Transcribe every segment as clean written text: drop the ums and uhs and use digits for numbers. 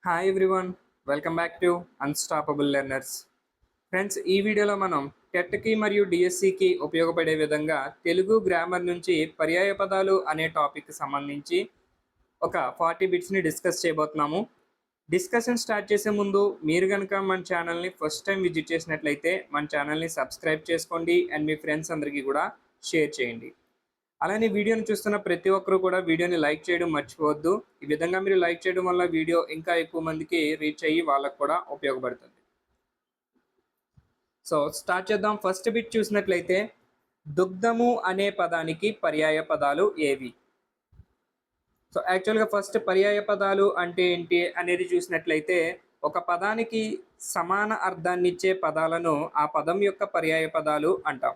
Hi everyone, welcome back to unstoppable learners. Friends, ఈ వీడియోలో మనం టెట్కి మరియు డిఎస్సికి ఉపయోగపడే విధంగా తెలుగు గ్రామర్ నుంచి పర్యాయ పదాలు అనే టాపిక్ సంబంధించి ఒక 40 బిట్స్ని డిస్కస్ చేయబోతున్నాము. డిస్కషన్ స్టార్ట్ చేసే ముందు మీరు కనుక మన ఛానల్ని ఫస్ట్ టైం విజిట్ చేసినట్లయితే మన ఛానల్ని సబ్స్క్రైబ్ చేసుకోండి అండ్ మీ ఫ్రెండ్స్ అందరికీ కూడా షేర్ చేయండి. అలానే వీడియోని చూస్తున్న ప్రతి ఒక్కరు కూడా వీడియోని లైక్ చేయడం మర్చిపోవద్దు. ఈ విధంగా మీరు లైక్ చేయడం వల్ల వీడియో ఇంకా ఎక్కువ మందికి రీచ్ అయ్యి వాళ్ళకు కూడా ఉపయోగపడుతుంది. సో స్టార్ట్ చేద్దాం. ఫస్ట్ బిట్ చూసినట్లయితే దుగ్ధము అనే పదానికి పర్యాయ పదాలు ఏవి? సో యాక్చువల్గా ఫస్ట్ పర్యాయ పదాలు అంటే ఏంటి అనేది చూసినట్లయితే ఒక పదానికి సమాన అర్థాన్ని ఇచ్చే పదాలను ఆ పదం యొక్క పర్యాయ పదాలు అంటాం.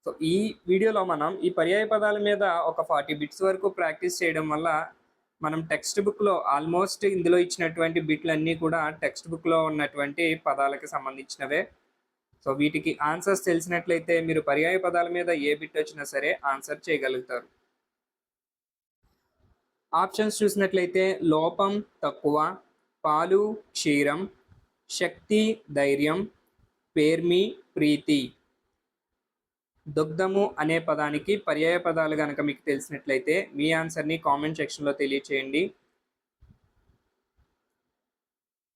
సో ఈ వీడియోలో మనం ఈ పర్యాయ పదాల మీద ఒక 40 బిట్స్ వరకు ప్రాక్టీస్ చేయడం వల్ల మనం టెక్స్ట్ బుక్లో ఆల్మోస్ట్ ఇందులో ఇచ్చినటువంటి బిట్లన్నీ కూడా టెక్స్ట్ బుక్లో ఉన్నటువంటి పదాలకు సంబంధించినవే. సో వీటికి ఆన్సర్స్ తెలిసినట్లయితే మీరు పర్యాయ పదాల మీద ఏ బిట్ వచ్చినా సరే ఆన్సర్ చేయగలుగుతారు. ఆప్షన్స్ చూసినట్లయితే లోపం తక్కువ, పాలు క్షీరం, శక్తి ధైర్యం, పేర్మి ప్రీతి. దుగ్ధము అనే పదానికి పర్యాయ పదాలు కనుక మీకు తెలిసినట్లయితే మీ ఆన్సర్ని కామెంట్ సెక్షన్లో తెలియచేయండి.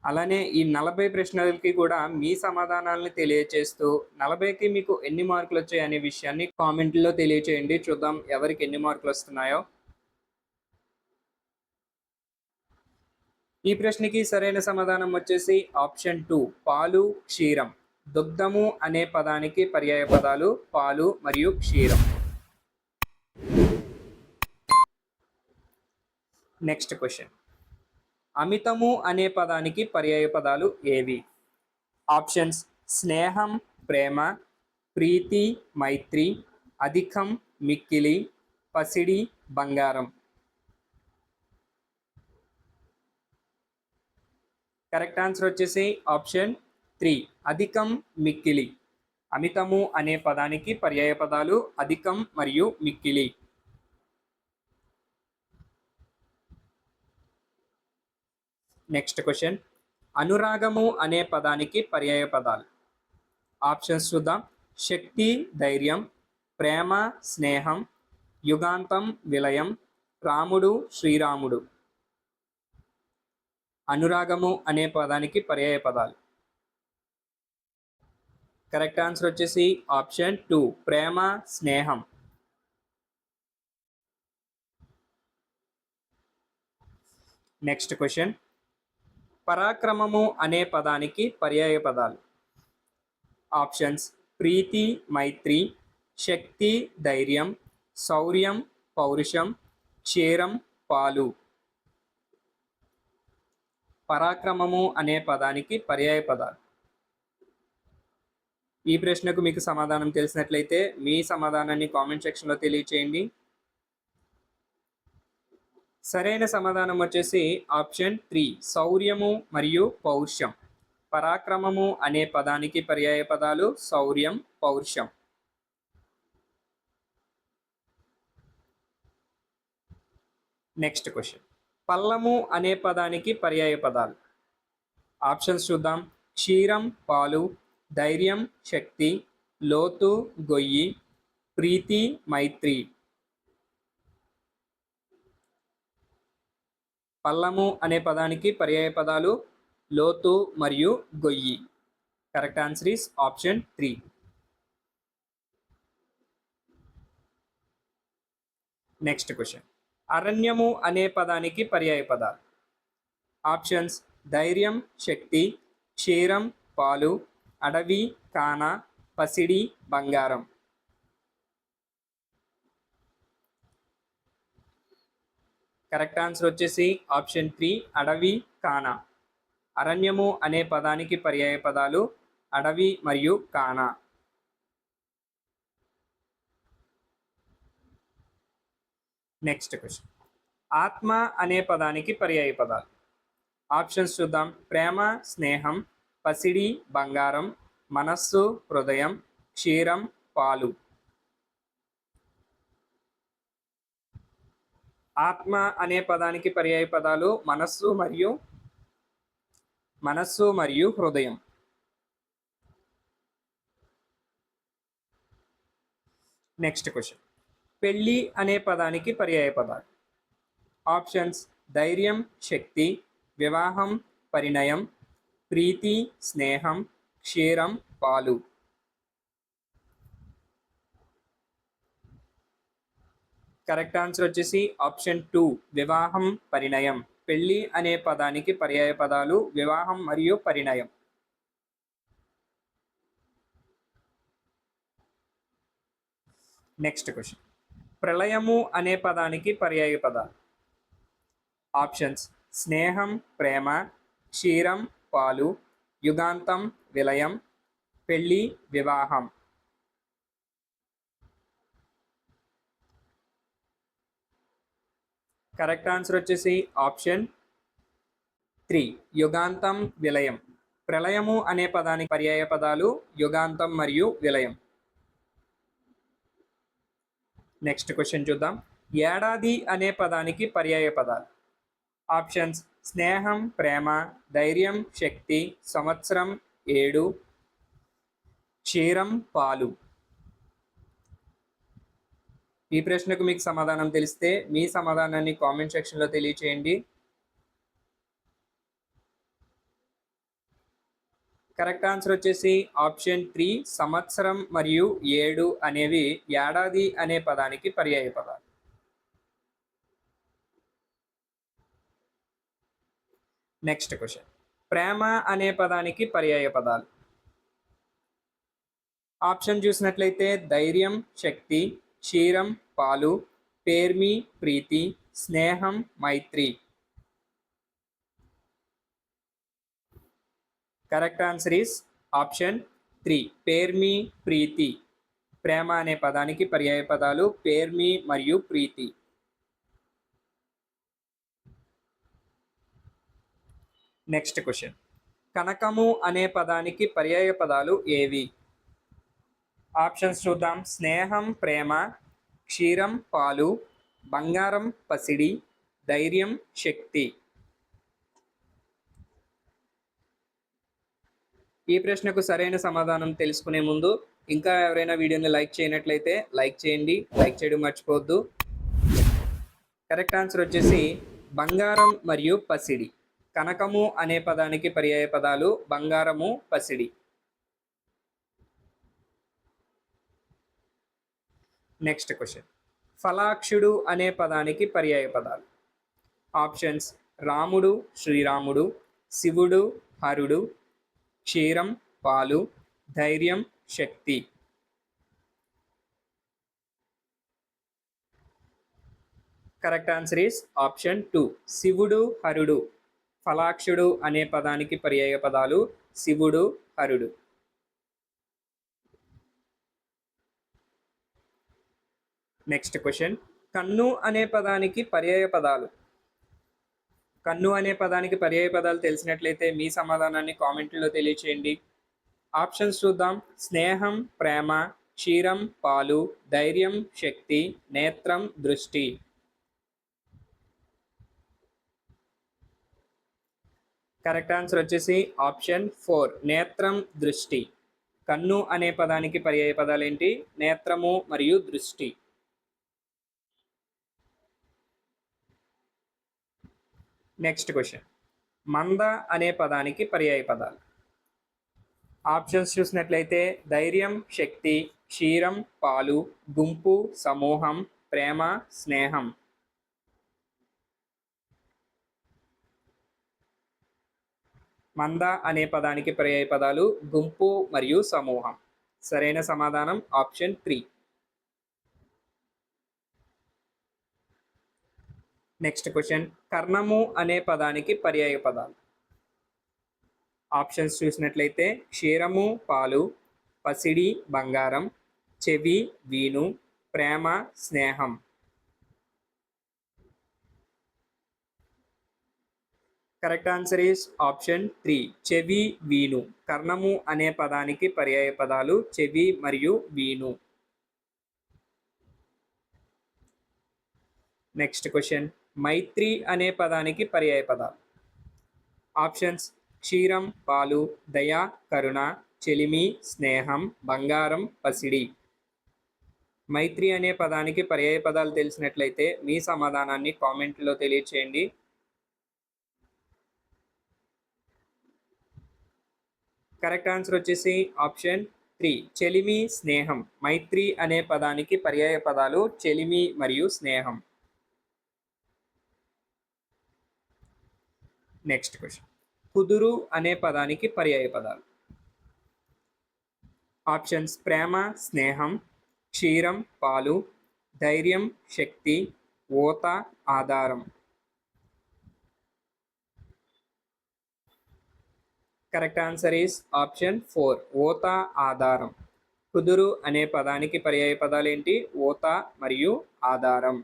అలానే ఈ 40 ప్రశ్నలకి కూడా మీ సమాధానాలను తెలియచేస్తూ 40కి మీకు ఎన్ని మార్కులు వచ్చాయి అనే విషయాన్ని కామెంట్లో తెలియచేయండి. చూద్దాం ఎవరికి ఎన్ని మార్కులు వస్తున్నాయో. ఈ ప్రశ్నకి సరైన సమాధానం వచ్చేసి ఆప్షన్ 2 పాలు క్షీరం. దుగ్ధము అనే పదానికి పర్యాయ పదాలు పాలు మరియు క్షీరం. నెక్స్ట్ క్వశ్చన్, అమితము అనే పదానికి పర్యాయ పదాలు ఏవి? ఆప్షన్స్ స్నేహం ప్రేమ, ప్రీతి మైత్రి, అధికం మిక్కిలి, పసిడి బంగారం. కరెక్ట్ ఆన్సర్ వచ్చేసి ఆప్షన్ 3 అధికం మిక్కిలి. అమితము అనే పదానికి పర్యాయ పదాలు అధికం మరియు మిక్కిలి. నెక్స్ట్ క్వశ్చన్, అనురాగము అనే పదానికి పర్యాయ పదాలు. ఆప్షన్స్ చూద్దాం. శక్తి ధైర్యం, ప్రేమ స్నేహం, యుగాంతం విలయం, రాముడు శ్రీరాముడు. అనురాగము అనే పదానికి పర్యాయ పదాలు. కరెక్ట్ ఆన్సర్ వచ్చేసి ఆప్షన్ 2 ప్రేమ స్నేహం. నెక్స్ట్ క్వశ్చన్, పరాక్రమము అనే పదానికి పర్యాయ పదాలు. ఆప్షన్స్ ప్రీతి మైత్రి, శక్తి ధైర్యం, శౌర్యం పౌరుషం, క్షీరం పాలు. పరాక్రమము అనే పదానికి పర్యాయ పదాలు. ఈ ప్రశ్నకు మీకు సమాధానం తెలిసినట్లయితే మీ సమాధానాన్ని కామెంట్ సెక్షన్లో తెలియచేయండి. సరైన సమాధానం వచ్చేసి ఆప్షన్ 3 శౌర్యము మరియు పౌరుషం. పరాక్రమము అనే పదానికి పర్యాయ పదాలు శౌర్యం పౌరుషం. నెక్స్ట్ క్వశ్చన్, పల్లము అనే పదానికి పర్యాయ పదాలు. ఆప్షన్స్ చూద్దాం. క్షీరం పాలు, ధైర్యం శక్తి, లోతు గొయ్యి, ప్రీతి మైత్రి. పల్లము అనే పదానికి పర్యాయ పదాలు లోతు మరియు గొయ్యి. Correct answer is option 3. Next question, అరణ్యము అనే పదానికి పర్యాయ పదాలు. ఆప్షన్స్ ధైర్యం శక్తి, క్షీరం పాలు, అడవి కాన, పసిడి బంగారం. కరెక్ట్ ఆన్సర్ వచ్చేసి ఆప్షన్ 3 అడవి కాన. అరణ్యము అనే పదానికి పర్యాయ పదాలు అడవి మరియు కాన. నెక్స్ట్ క్వశ్చన్, ఆత్మ అనే పదానికి పర్యాయ పదాలు. ఆప్షన్స్ చూద్దాం. ప్రేమ స్నేహం, పసిడి బంగారం, మనస్సు హృదయం, క్షీరం పాలు. ఆత్మ అనే పదానికి పర్యాయ పదాలు మనస్సు మరియు మనస్సు మరియు హృదయం. నెక్స్ట్ క్వశ్చన్, పెళ్ళి అనే పదానికి పర్యాయ పదాలు. ఆప్షన్స్: ధైర్యం, శక్తి, వివాహం, పరిణయం, ప్రీతి, స్నేహం, క్షీరం, పాలు. కరెక్ట్ ఆన్సర్ వచ్చేసి ఆప్షన్ 2, వివాహం, పరిణయం. పెళ్ళి అనే పదానికి పర్యాయ పదాలు వివాహం మరియు పరిణయం. నెక్స్ట్ క్వశ్చన్, ప్రళయము అనే పదానికి పర్యాయ పదాలు. ఆప్షన్స్: స్నేహం, ప్రేమ, క్షీరం, పాలు, యుగాంతం, విలయం, పెళ్ళి, వివాహం. కరెక్ట్ ఆన్సర్ వచ్చేసి ఆప్షన్ 3, యుగాంతం, విలయం. ప్రళయము అనే పదానికి పర్యాయ పదాలు యుగాంతం మరియు విలయం. నెక్స్ట్ క్వశ్చన్ చూద్దాం, ఏడాది అనే పదానికి పర్యాయ పదాలు. ఆప్షన్స్: స్నేహం, ప్రేమ, ధైర్యం, శక్తి, సంవత్సరం, ఏడు, క్షీరం, పాలు. ఈ ప్రశ్నకు మీకు సమాధానం తెలిస్తే మీ సమాధానాన్ని కామెంట్ సెక్షన్లో తెలియచేయండి. కరెక్ట్ ఆన్సర్ వచ్చేసి ఆప్షన్ 3, సంవత్సరం మరియు ఏడు అనేవి ఏడాది అనే పదానికి పర్యాయ పదాలు. నెక్స్ట్ క్వశ్చన్, ప్రేమ అనే పదానికి పర్యాయ పదాలు. ఆప్షన్ చూసినట్లయితే ధైర్యం, శక్తి, క్షీరం, పాలు, పేర్మి, ప్రీతి, స్నేహం, మైత్రి. కరెక్ట్ ఆన్సర్ ఈస్ ఆప్షన్ 3, పేర్మి, ప్రీతి. ప్రేమ అనే పదానికి పర్యాయ పదాలు పేర్మి మరియు ప్రీతి. నెక్స్ట్ క్వశ్చన్, కనకము అనే పదానికి పర్యాయ పదాలు ఏవి? ఆప్షన్స్ చూద్దాం, స్నేహం, ప్రేమ, క్షీరం, పాలు, బంగారం, పసిడి, ధైర్యం, శక్తి. ఈ ప్రశ్నకు సరైన సమాధానం తెలుసుకునే ముందు ఇంకా ఎవరైనా వీడియోని లైక్ చేయనట్లయితే లైక్ చేయండి, లైక్ చేయడం మర్చిపోవద్దు. కరెక్ట్ ఆన్సర్ వచ్చేసి బంగారం మరియు పసిడి. కనకము అనే పదానికి పర్యాయ పదాలు బంగారము, పసిడి. నెక్స్ట్ క్వశ్చన్, ఫలాక్షుడు అనే పదానికి పర్యాయ పదాలు. ఆప్షన్స్: రాముడు, శ్రీరాముడు, శివుడు, హరుడు, క్షీరం, పాలు, ధైర్యం, శక్తి. కరెక్ట్ ఆన్సర్ ఈస్ ఆప్షన్ 2, శివుడు, హరుడు. ఫలాక్షుడు అనే పదానికి పర్యాయ పదాలు శివుడు, హరుడు. నెక్స్ట్ క్వశ్చన్, కన్ను అనే పదానికి పర్యాయ పదాలు. కన్ను అనే పదానికి పర్యాయ పదాలు తెలిసినట్లయితే మీ సమాధానాన్ని కామెంట్లో తెలియచేయండి. ఆప్షన్స్ చూద్దాం, స్నేహం, ప్రేమ, క్షీరం, పాలు, ధైర్యం, శక్తి, నేత్రం, దృష్టి. కరెక్ట్ ఆన్సర్ వచ్చేసి ఆప్షన్ 4, నేత్రం, దృష్టి. కన్ను అనే పదానికి పర్యాయ పదాలు ఏంటి? నేత్రము మరియు దృష్టి. నెక్స్ట్ క్వశ్చన్, మంద అనే పదానికి పర్యాయ పదాలు. ఆప్షన్స్ చూసినట్లయితే ధైర్యం, శక్తి, క్షీరం, పాలు, గుంపు, సమూహం, ప్రేమ, స్నేహం. మంద అనే పదానికి పర్యాయ పదాలు గుంపు మరియు సమూహం. సరైన సమాధానం ఆప్షన్ 3. నెక్స్ట్ క్వశ్చన్, కర్ణము అనే పదానికి పర్యాయ పదాలు. ఆప్షన్స్ చూసినట్లయితే క్షీరము, పాలు, పసిడి, బంగారం, చెవి, వీణు, ప్రేమ, స్నేహం. కరెక్ట్ ఆన్సర్ ఈస్ ఆప్షన్ 3, చెవి, వీణు. కర్ణము అనే పదానికి పర్యాయ పదాలు చెవి మరియు వీణు. నెక్స్ట్ క్వశ్చన్, మైత్రి అనే పదానికి పర్యాయ పదాలు. ఆప్షన్స్: క్షీరం పాలు, దయ కరుణ, చెలిమి స్నేహం, బంగారం పసిడి. మైత్రి అనే పదానికి పర్యాయ పదాలు తెలిసినట్లయితే మీ సమాధానాన్ని కామెంట్లో తెలియచేయండి. కరెక్ట్ ఆన్సర్ వచ్చేసి ఆప్షన్ 3 చెలిమి స్నేహం. మైత్రి అనే పదానికి పర్యాయ పదాలు చెలిమి మరియు స్నేహం. నెక్స్ట్ క్వశ్చన్, కుదురు అనే పదానికి పర్యాయ పదాలు. ఆప్షన్స్ ప్రేమ స్నేహం, క్షీరం పాలు, ధైర్యం శక్తి, ఓత ఆధారం. కరెక్ట్ ఆన్సర్ ఈస్ ఆప్షన్ 4 ఓత ఆధారం. కుదురు అనే పదానికి పర్యాయ పదాలు ఏంటి? ఓత మరియు ఆధారం.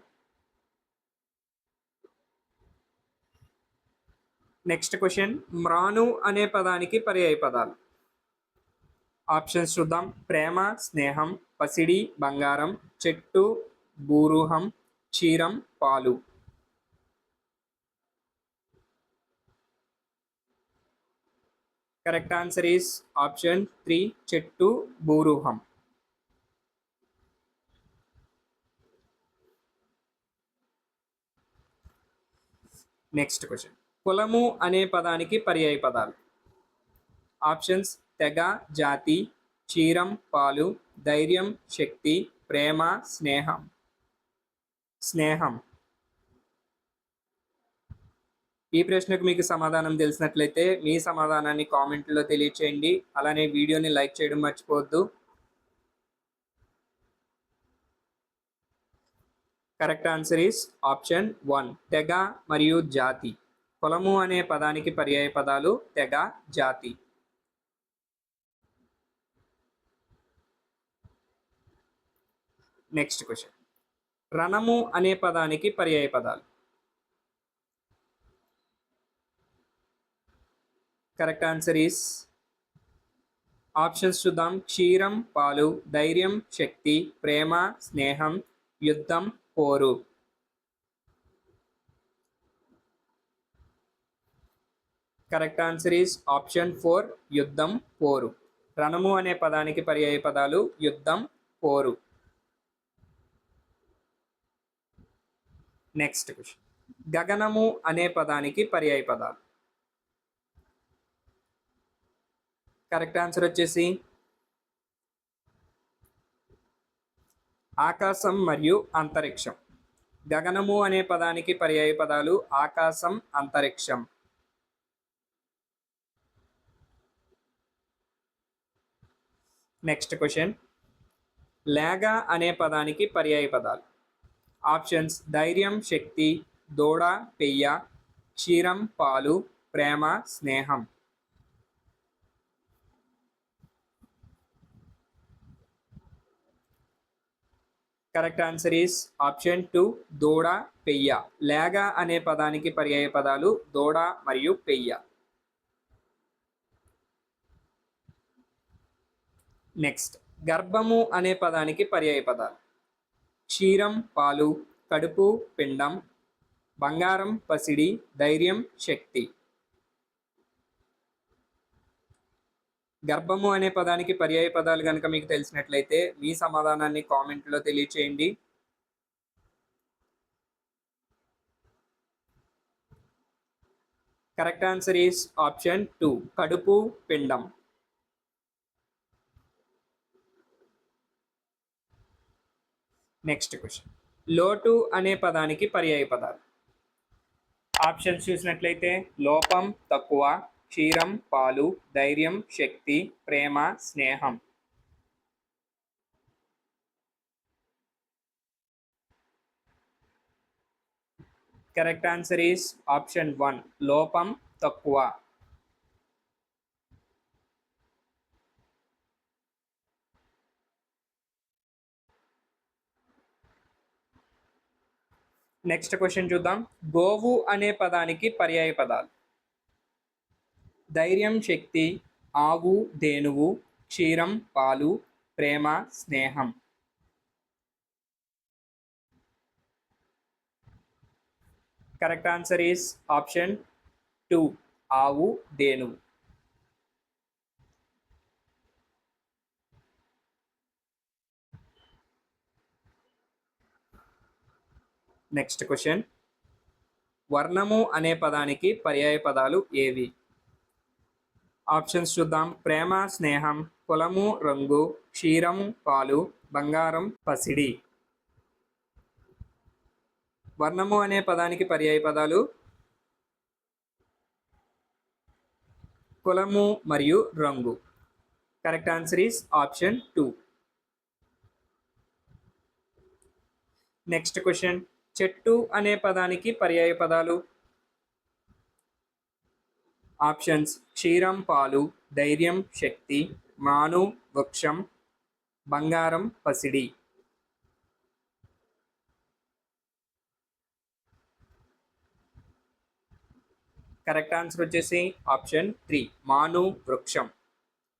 నెక్స్ట్ క్వశ్చన్, మ్రాను అనే పదానికి పర్యాయ పదాలు. ఆప్షన్స్ చూద్దాం. ప్రేమ స్నేహం, పసిడి బంగారం, చెట్టు బూరుహం, క్షీరం పాలు. కరెక్ట్ ఆన్సర్ ఈస్ ఆప్షన్ 3 చెట్టు బూరుహం. నెక్స్ట్ క్వశ్చన్, కులము అనే పదానికి పర్యాయ పదాలు. ఆప్షన్స్ తెగ జాతి, క్షీరం పాలు, ధైర్యం శక్తి, ప్రేమ స్నేహం. స్నేహం. ఈ ప్రశ్నకు మీకు సమాధానం తెలిసినట్లయితే మీ సమాధానాన్ని కామెంట్లో తెలియచేయండి. అలానే వీడియోని లైక్ చేయడం మర్చిపోవద్దు. కరెక్ట్ ఆన్సర్ ఈస్ ఆప్షన్ 1 తెగ మరియు జాతి. కులము అనే పదానికి పర్యాయ పదాలు తెగ జాతి. నెక్స్ట్ క్వశ్చన్, రణము అనే పదానికి పర్యాయ పదాలు. కరెక్ట్ ఆన్సర్ ఈస్ ఆప్షన్స్ చూద్దాం. క్షీరం పాలు, ధైర్యం శక్తి, ప్రేమ స్నేహం, యుద్ధం పోరు. కరెక్ట్ ఆన్సర్ ఈస్ ఆప్షన్ 4 యుద్ధం పోరు. రణము అనే పదానికి పర్యాయ పదాలు యుద్ధం పోరు. నెక్స్ట్ క్వశ్చన్, గగనము అనే పదానికి పర్యాయ పదాలు. కరెక్ట్ ఆన్సర్ వచ్చేసి ఆకాశం మరియు అంతరిక్షం. గగనము అనే పదానికి పర్యాయ పదాలు ఆకాశం అంతరిక్షం. నెక్స్ట్ క్వశ్చన్, లేగ అనే పదానికి పర్యాయ పదాలు. ఆప్షన్స్ ధైర్యం శక్తి, దూడ పెయ్య, క్షీరం పాలు, ప్రేమ స్నేహం. కరెక్ట్ ఆన్సర్ ఈస్ ఆప్షన్ 2 దూడ పెయ్య. లేగ అనే పదానికి పర్యాయ పదాలు దూడ మరియు పెయ్య. నెక్స్ట్, గర్భము అనే పదానికి పర్యాయ పదాలు. క్షీరం పాలు, కడుపు పిండం, బంగారం పసిడి, ధైర్యం శక్తి. గర్భము అనే పదానికి పర్యాయ పదాలు కనుక మీకు తెలిసినట్లయితే మీ సమాధానాన్ని కామెంట్లో తెలియచేయండి. కరెక్ట్ ఆన్సర్ ఈస్ ఆప్షన్ 2 కడుపు పిండం. నెక్స్ట్ క్వశ్చన్, లోటు అనే పదానికి పర్యాయ పదాలు. ఆప్షన్స్ చూసినట్లయితే లోపం తక్కువ, క్షీరం పాలు, ధైర్యం శక్తి, ప్రేమ స్నేహం. కరెక్ట్ ఆన్సర్ ఈస్ ఆప్షన్ 1 లోపం తక్కువ. నెక్స్ట్ క్వశ్చన్ చూద్దాం. గోవు అనే పదానికి పర్యాయ పదాలు. ధైర్యం శక్తి, ఆవు ధేనువు, క్షీరం పాలు, ప్రేమ స్నేహం. కరెక్ట్ ఆన్సర్ ఈస్ ఆప్షన్ 2 ఆవు ధేనువు. నెక్స్ట్ క్వశ్చన్, వర్ణము అనే పదానికి పర్యాయ పదాలు ఏవి? ఆప్షన్స్ చూద్దాం. ప్రేమ, స్నేహం, కులము, రంగు, క్షీరం, పాలు, బంగారం, పసిడి. వర్ణము అనే పదానికి పర్యాయ పదాలు కులము మరియు రంగు. Correct answer is option 2. Next question, చెట్టు అనే పదానికి పర్యాయ పదాలు. ఆప్షన్స్ క్షీరం, పాలు, ధైర్యం, శక్తి, మాను, వృక్షం, బంగారం, పసిడి. కరెక్ట్ ఆన్సర్ వచ్చేసి ఆప్షన్ 3, మాను, వృక్షం.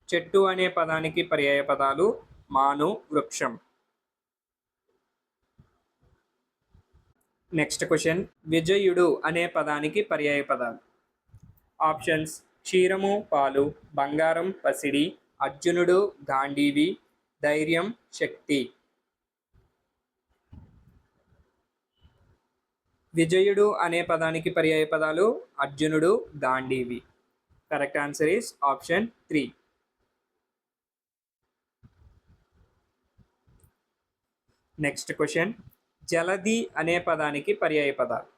చెట్టు అనే పదానికి పర్యాయ పదాలు మాను, వృక్షం. నెక్స్ట్ క్వశ్చన్, విజయుడు అనే పదానికి పర్యాయ పదాలు. ఆప్షన్స్ క్షీరము, పాలు, బంగారం, పసిడి, అర్జునుడు, గాంధీవి, ధైర్యం, శక్తి. విజయుడు అనే పదానికి పర్యాయ పదాలు అర్జునుడు, గాంధీవి. Correct answer is option 3. Next question, జలధి అనే పదానికి పర్యాయ పదాలు.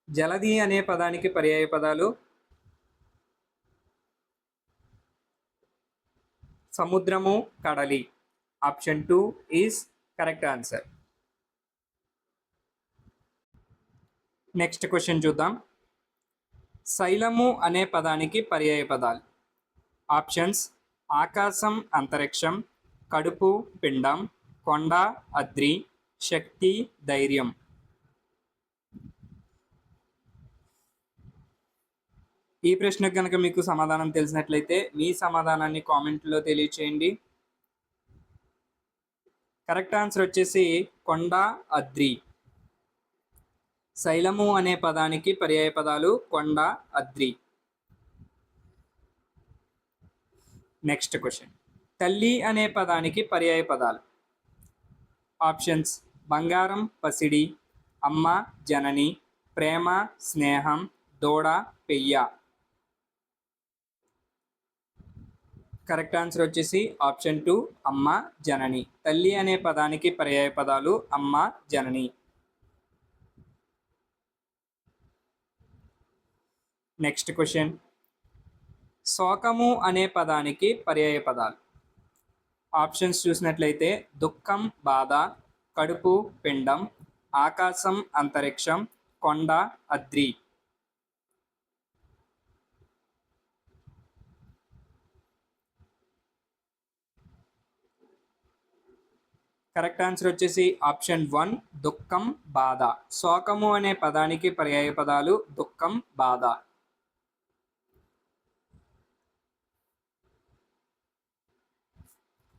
జలధి అనే పదానికి పర్యాయ పదాలు సముద్రము, కడలి. Option 2 is correct answer. Next question చూద్దాం. శైలము అనే పదానికి పర్యాయ పదాలు. ఆప్షన్స్ ఆకాశం, అంతరిక్షం, కడుపు, పిండం, కొండ, అద్రి, శక్తి, ధైర్యం. ఈ ప్రశ్నకు కనుక మీకు సమాధానం తెలిసినట్లయితే మీ సమాధానాన్ని కామెంట్లో తెలియచేయండి. కరెక్ట్ ఆన్సర్ వచ్చేసి కొండ, అద్రి. శైలము అనే పదానికి పర్యాయ పదాలు కొండ, అద్రి. నెక్స్ట్ క్వశ్చన్, తల్లి అనే పదానికి పర్యాయ పదాలు. ఆప్షన్స్ బంగారం, పసిడి, అమ్మ, జనని, ప్రేమ, స్నేహం, దూడ, పెయ్య. కరెక్ట్ ఆన్సర్ వచ్చేసి ఆప్షన్ 2, అమ్మ, జనని. తల్లి అనే పదానికి పర్యాయ పదాలు అమ్మ, జనని. నెక్స్ట్ క్వశ్చన్, శోకము అనే పదానికి పర్యాయ పదాలు. ఆప్షన్స్ చూసినట్లయితే దుఃఖం, బాధ, కడుపు, పిండం, ఆకాశం, అంతరిక్షం, కొండ, అద్రి. కరెక్ట్ ఆన్సర్ వచ్చేసి ఆప్షన్ 1, దుఃఖం, బాధ. శోకము అనే పదానికి పర్యాయ పదాలు దుఃఖం, బాధ.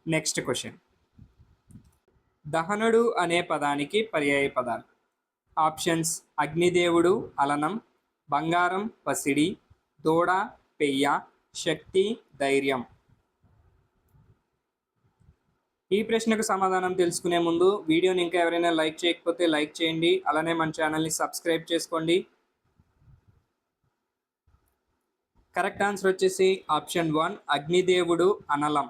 నెక్స్ట్ క్వశ్చన్, దహనుడు అనే పదానికి పర్యాయ పదాలు. ఆప్షన్స్ అగ్నిదేవుడు, అలనం, బంగారం, పసిడి, దూడ, పెయ్య, శక్తి, ధైర్యం. ఈ ప్రశ్నకు సమాధానం తెలుసుకునే ముందు వీడియోని ఇంకా ఎవరైనా లైక్ చేయకపోతే లైక్ చేయండి. అలానే మన ఛానల్ని సబ్స్క్రైబ్ చేసుకోండి. కరెక్ట్ ఆన్సర్ వచ్చేసి ఆప్షన్ 1, అగ్నిదేవుడు, అనలం.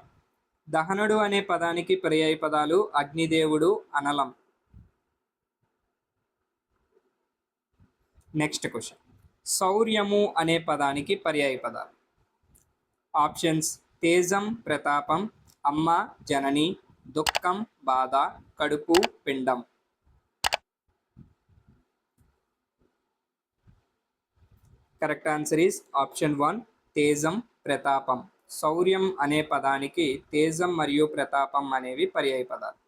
దహనుడు అనే పదానికి పర్యాయ పదాలు అగ్నిదేవుడు, అనలం. నెక్స్ట్ క్వశ్చన్, శౌర్యము అనే పదానికి పర్యాయ పదాలు. ఆప్షన్స్ తేజం, ప్రతాపం, అమ్మ, జనని, దుఃఖం, బాధ, కడుపు, పిండం. కరెక్ట్ ఆన్సర్ ఈస్ ఆప్షన్ 1, తేజం, ప్రతాపం. శౌర్యం అనే పదానికి తేజం మరియు ప్రతాపం అనేవి పర్యాయ పదాలు.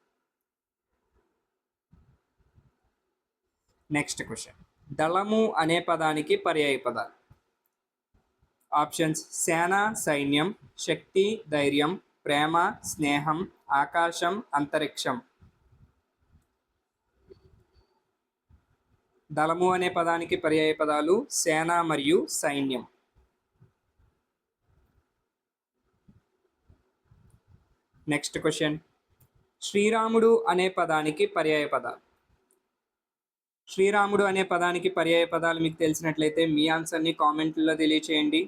నెక్స్ట్ క్వశ్చన్, దళము అనే పదానికి పర్యాయ పదాలు. ఆప్షన్స్ సేన, సైన్యం, శక్తి, ధైర్యం, ప్రేమ, స్నేహం, ఆకాశం, అంతరిక్షం. దళము అనే పదానికి పర్యాయ పదాలు సేన మరియు సైన్యం. నెక్స్ట్ క్వశ్చన్, శ్రీరాముడు అనే పదానికి పర్యాయ పదాలు. శ్రీరాముడు అనే పదానికి పర్యాయ పదాలు మీకు తెలిసినట్లయితే మీ ఆన్సర్ని కామెంట్లో తెలియచేయండి.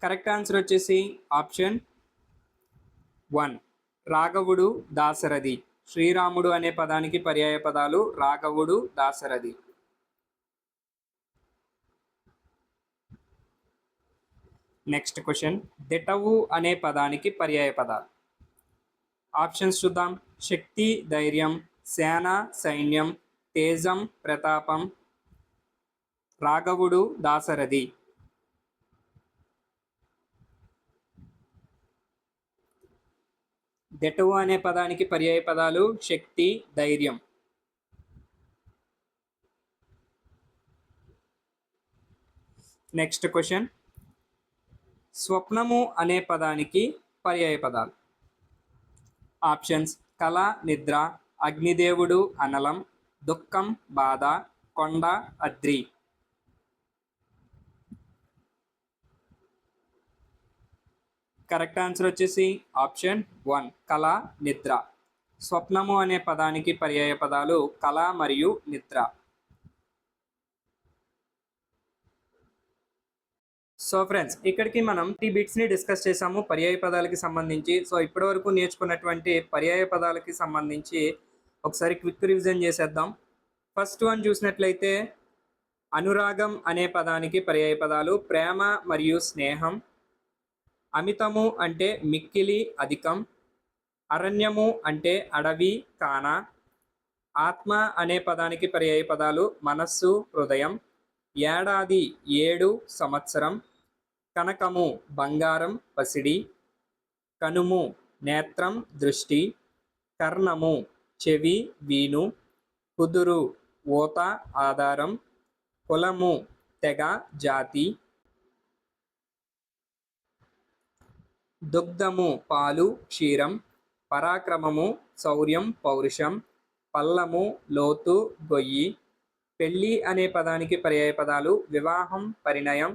కరెక్ట్ ఆన్సర్ వచ్చేసి ఆప్షన్ 1 రాఘవుడు దాశరథి. శ్రీరాముడు అనే పదానికి పర్యాయ పదాలు రాఘవుడు దాశరథి. నెక్స్ట్ క్వశ్చన్, దిటవు అనే పదానికి పర్యాయ పదాలు. ఆప్షన్స్ చూద్దాం. శక్తి ధైర్యం, సేన సైన్యం, తేజం ప్రతాపం, రాఘవుడు దాశరథి. దిటవు అనే పదానికి పర్యాయ పదాలు శక్తి ధైర్యం. నెక్స్ట్ క్వశ్చన్, స్వప్నము అనే పదానికి పర్యాయ పదాలు. ఆప్షన్స్ కళ నిద్ర, అగ్నిదేవుడు అనలం, దుఃఖం బాధ, కొండ అద్రి. కరెక్ట్ ఆన్సర్ వచ్చేసి ఆప్షన్ 1 కళ నిద్ర. స్వప్నము అనే పదానికి పర్యాయ పదాలు కళ మరియు నిద్ర. సో ఫ్రెండ్స్, ఇక్కడికి మనం ఈ బిట్స్ని డిస్కస్ చేసాము పర్యాయ పదాలకి సంబంధించి. సో ఇప్పటివరకు నేర్చుకున్నటువంటి పర్యాయ పదాలకి సంబంధించి ఒకసారి క్విక్ రివిజన్ చేసేద్దాం. ఫస్ట్ వన్ చూసినట్లయితే అనురాగం అనే పదానికి పర్యాయ పదాలు ప్రేమ మరియు స్నేహం. అమితము అంటే మిక్కిలి అధికం. అరణ్యము అంటే అడవి కాన. ఆత్మ అనే పదానికి పర్యాయ పదాలు మనస్సు హృదయం. ఏడాది 7 సంవత్సరం. కనకము బంగారం పసిడి. కనుము నేత్రం దృష్టి. కర్ణము చెవి వీణు. కుదురు ఊత ఆధారం. కులము తెగ జాతి. దుగ్ధము పాలు క్షీరం. పరాక్రమము శౌర్యం పౌరుషం. పల్లము లోతు గొయ్యి. పెళ్ళి అనే పదానికి పర్యాయ పదాలు వివాహం పరిణయం.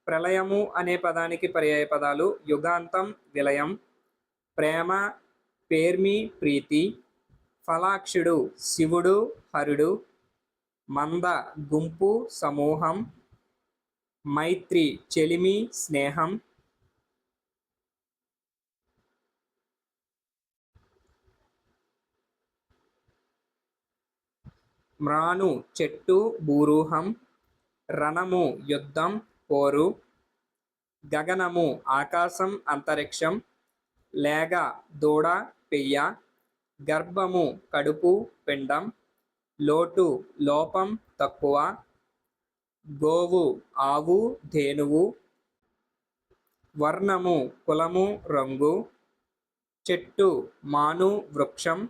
ప్రళయము అనే పదానికి పర్యాయ పదాలు యుగాంతం విలయం. ప్రేమ పేర్మి ప్రీతి. ఫలాక్షుడు శివుడు హరుడు. మంద గుంపు సమూహం. మైత్రి చెలిమి స్నేహం. మ్రాను చెట్టు భూరూహం. రణము యుద్ధం పోరు. గగనము ఆకాశం అంతరిక్షం. లేగ దూడ పెయ్య. గర్భము కడుపు పిండం. లోటు లోపం తక్కువ. గోవు ఆవు ధేనువు. వర్ణము కులము రంగు. చెట్టు మాను వృక్షం.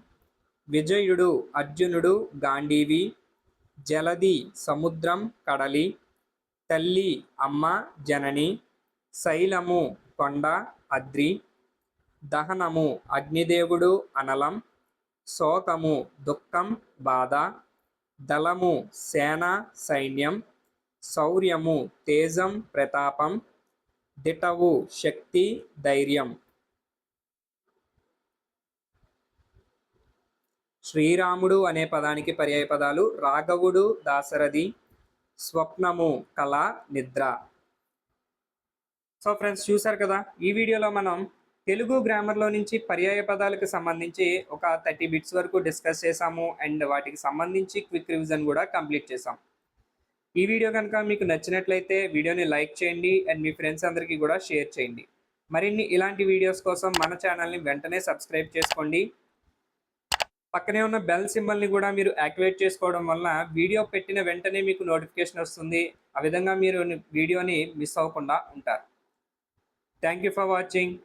విజయుడు అర్జునుడు గాంధీవి. జలది సముద్రం కడలి. తల్లి అమ్మ జనని. శైలము కొండ అద్రి. దహనము అగ్నిదేవుడు అనలం. శోకము దుఃఖం బాధ. దళము సేన సైన్యం. శౌర్యము తేజం ప్రతాపం. దిటవు శక్తి ధైర్యం. శ్రీరాముడు అనే పదానికి పర్యాయ పదాలు రాఘవుడు దాశరథి. స్వప్నము కళ నిద్ర. సో ఫ్రెండ్స్, చూసారు కదా, ఈ వీడియోలో మనం తెలుగు గ్రామర్లో నుంచి పర్యాయ పదాలకు సంబంధించి ఒక 30 బిట్స్ వరకు డిస్కస్ చేసాము అండ్ వాటికి సంబంధించి క్విక్ రివిజన్ కూడా కంప్లీట్ చేసాం. ఈ వీడియో కనుక మీకు నచ్చినట్లయితే వీడియోని లైక్ చేయండి అండ్ మీ ఫ్రెండ్స్ అందరికీ కూడా షేర్ చేయండి. మరిన్ని ఇలాంటి వీడియోస్ కోసం మన ఛానల్ని వెంటనే సబ్స్క్రైబ్ చేసుకోండి. పక్కనే ఉన్న బెల్ సింబల్ని కూడా మీరు యాక్టివేట్ చేసుకోవడం వల్ల వీడియో పెట్టిన వెంటనే మీకు నోటిఫికేషన్ వస్తుంది. ఆ విధంగా మీరు వీడియోని మిస్ అవ్వకుండా ఉంటారు. Thank you for watching.